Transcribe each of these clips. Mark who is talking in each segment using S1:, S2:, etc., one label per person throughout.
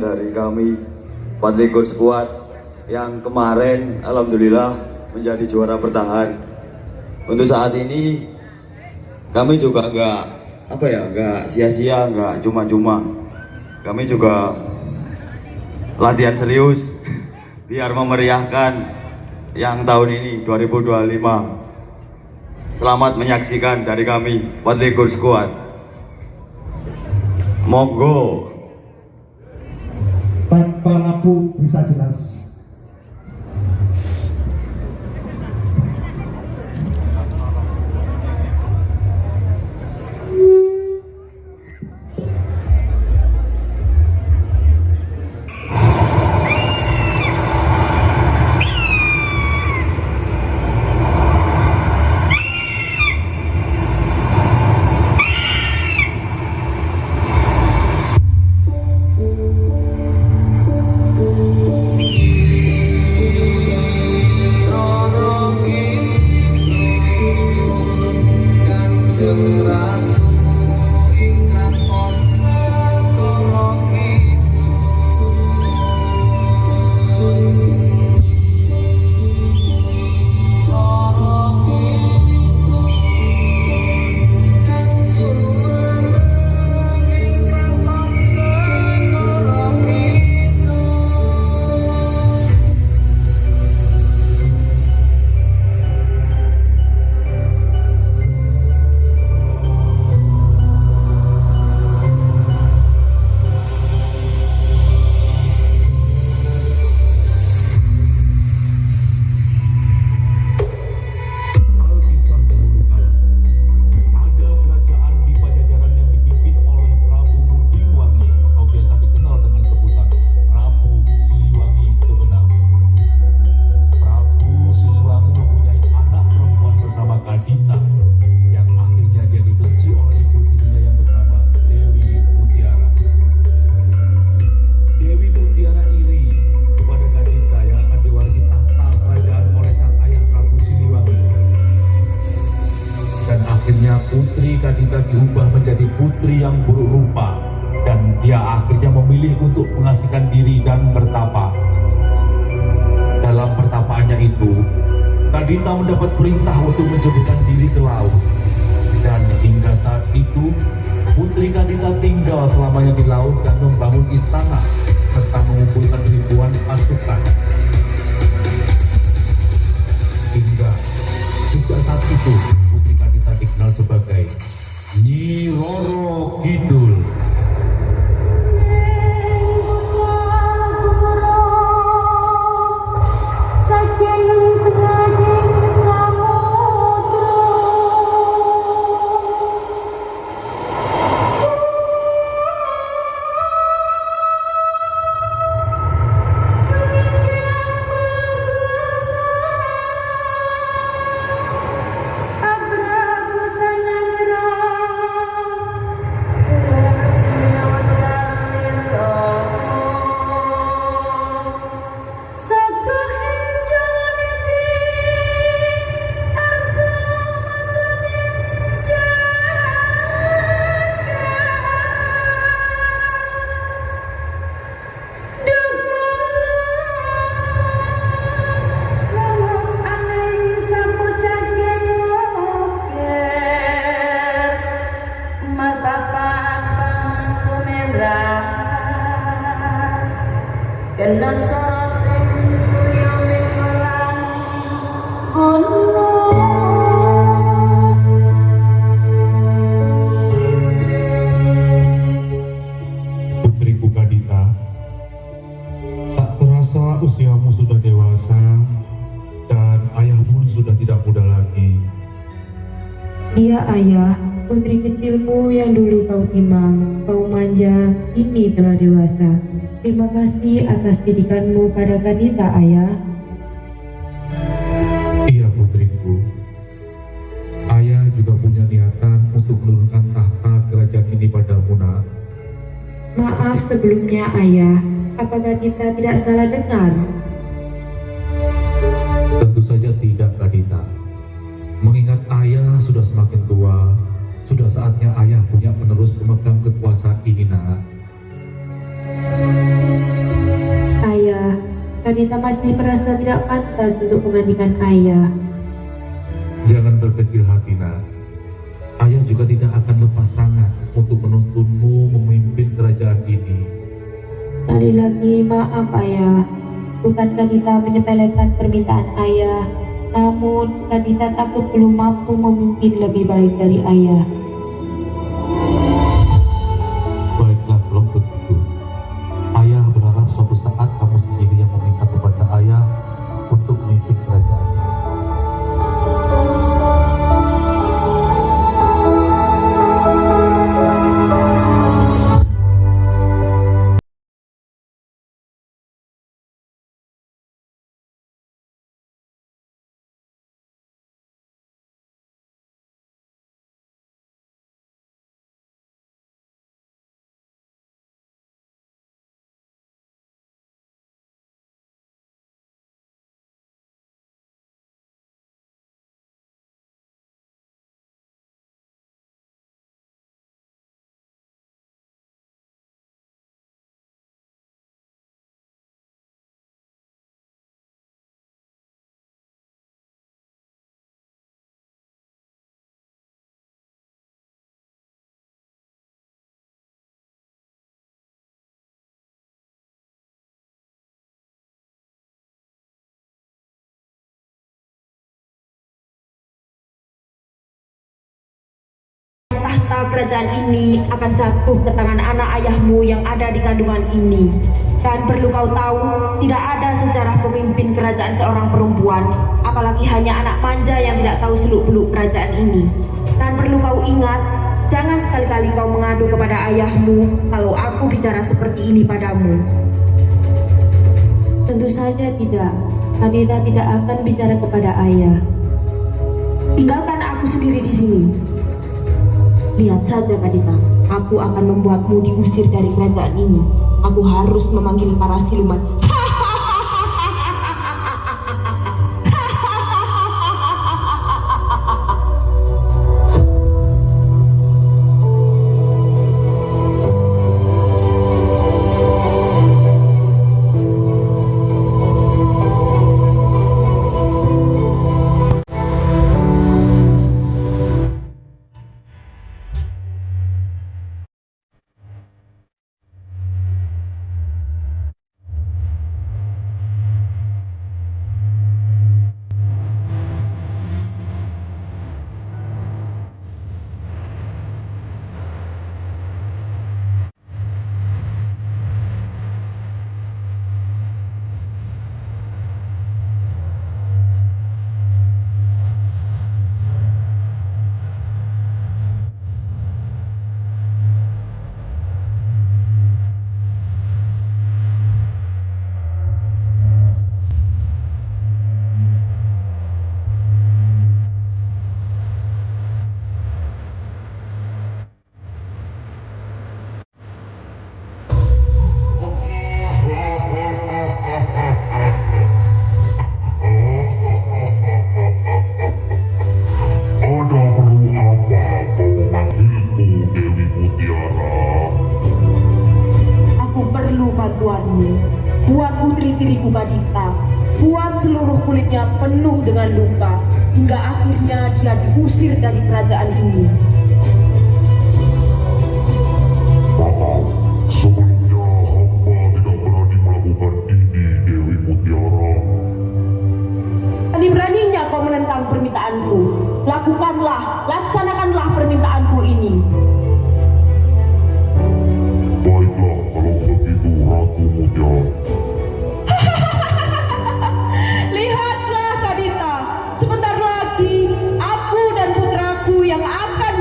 S1: Dari kami 4 skuad yang kemarin alhamdulillah menjadi juara bertahan. Untuk saat ini kami juga nggak sia-sia, nggak cuma-cuma. Kami juga latihan serius biar memeriahkan yang tahun ini 2025. Selamat menyaksikan dari kami 4 skuad. Monggo.
S2: Tanpa lampu bisa jelas.
S3: Putri Kadita diubah menjadi putri yang buruk rupa, dan dia akhirnya memilih untuk mengasihkan diri dan bertapa. Dalam pertapaannya itu, Kadita mendapat perintah untuk menjeburkan diri ke laut, dan hingga saat itu Putri Kadita tinggal selamanya di laut dan membangun istana serta mengumpulkan ribuan pasukan. Hingga juga saat itu Putri Kadita dikenal sebagai Nyi Roro Kidul. Putriku Kadita, tak terasa usiamu sudah dewasa dan ayah pun sudah tidak muda lagi.
S4: Iya ayah, putri kecilmu yang dulu kau timang, kau manja, kini telah dewasa. Terima kasih atas didikanmu pada Kadita ayah.
S3: Iya putriku, ayah juga punya niatan untuk menurunkan tahta kerajaan ini padamu nak.
S4: Maaf sebelumnya ayah, apakah kita tidak salah dengar?
S3: Tentu saja tidak Kadita. Mengingat ayah sudah semakin tua, sudah saatnya ayah punya penerus pemegang kekuasaan ini nak.
S4: Ayah, Kadita masih merasa tidak pantas untuk menggantikan ayah.
S3: Jangan berkecil hati, nak. Ayah juga tidak akan lepas tangan untuk menuntunmu memimpin kerajaan ini.
S4: Sekali lagi maaf ayah, bukan Kadita menyepelekan permintaan ayah, namun Kadita takut belum mampu memimpin lebih baik dari ayah.
S3: Baiklah, kalau begitu. Ayah berharap suatu saat kamu sendiri yang meminta kepada ayah untuk memimpin kerajaan.
S4: Tahta kerajaan ini akan jatuh ke tangan anak ayahmu yang ada di kandungan ini. Dan perlu kau tahu, tidak ada sejarah pemimpin kerajaan seorang perempuan, apalagi hanya anak manja yang tidak tahu seluk-beluk kerajaan ini. Dan perlu kau ingat, jangan sekali-kali kau mengadu kepada ayahmu kalau aku bicara seperti ini padamu. Tentu saja tidak. Kadita tidak akan bicara kepada ayah. Tinggalkan aku sendiri di sini. Lihat saja Kadita, aku akan membuatmu diusir dari kerajaan ini. Aku harus memanggil para siluman. Buat putri-tiriku Kadita, buat seluruh kulitnya penuh dengan luka, hingga akhirnya dia diusir dari kerajaan ini.
S5: Maaf, sebelumnya hamba tidak berani melakukan ini, Dewi Mutiara.
S4: Berani-beraninya kau menentang permintaanku. Lakukanlah, laksanakanlah permintaanku ini.
S5: Baiklah, kalau begitu Ratu Mutiara.
S4: Lihatlah Kadita, sebentar lagi aku dan putraku yang akan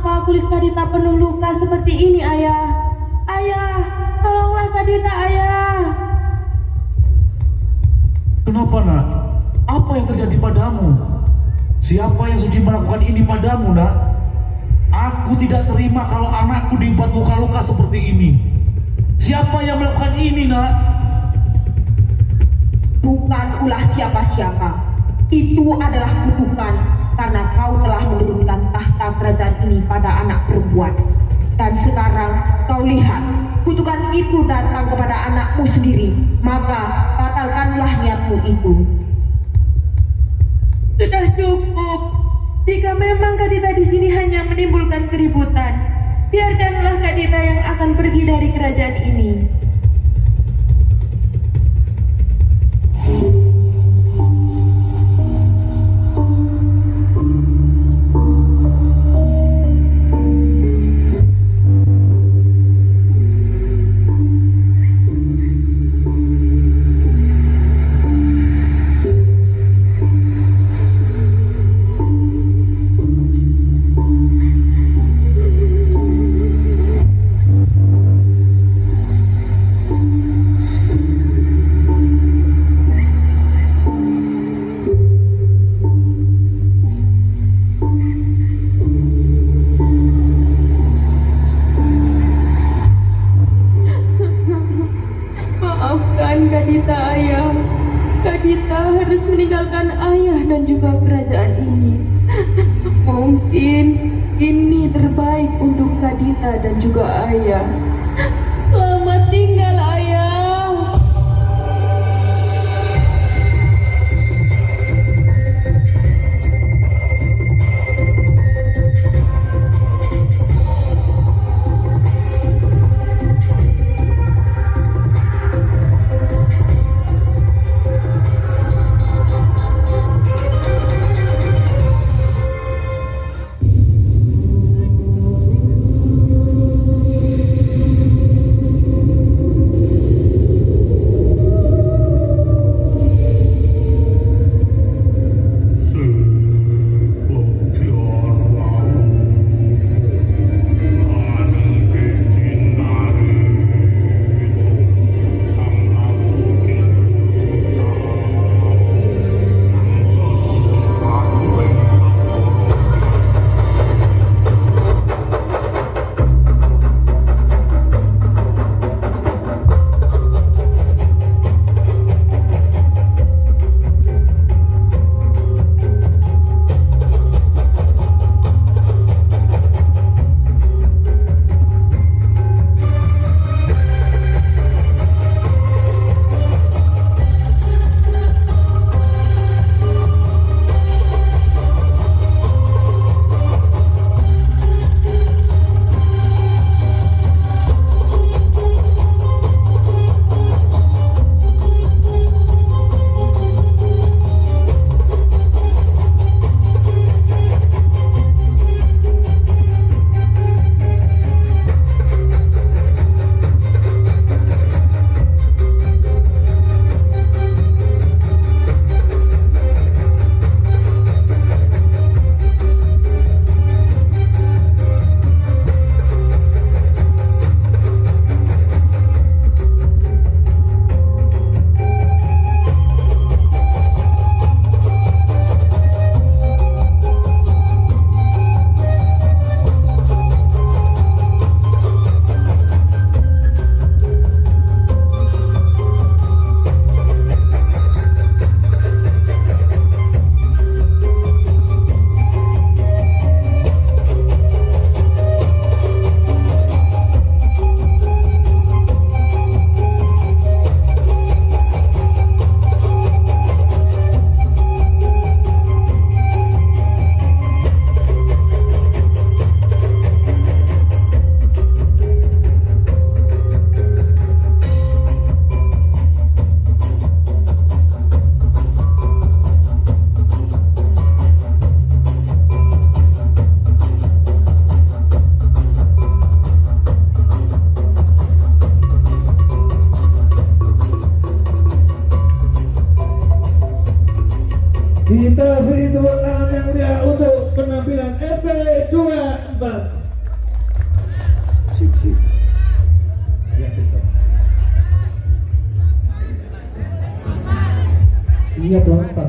S4: mengapa kulit Kadita penuh luka seperti ini, Ayah? Ayah, tolonglah Kadita, Ayah.
S3: Kenapa, Nak? Apa yang terjadi padamu? Siapa yang suci melakukan ini padamu, Nak? Aku tidak terima kalau anakku dibuat luka-luka seperti ini. Siapa yang melakukan ini, Nak?
S6: Bukan ulah siapa-siapa. Itu adalah kutukan karena kau telah menurunkan tahta kerajaan ini pada anak perempuan. Dan sekarang kau lihat, kutukan itu datang kepada anakmu sendiri. Maka batalkanlah niatmu itu.
S4: Sudah cukup. Jika memang Kadita di sini hanya menimbulkan keributan, biarkanlah Kadita yang akan pergi dari kerajaan ini. Maafkan Kadita, Ayah. Kadita harus meninggalkan ayah dan juga kerajaan ini. Mungkin ini terbaik untuk Kadita dan juga ayah. Selamat tinggal, Ayah.
S2: 4.
S1: Sip, sip.
S2: Iya dong, Pak.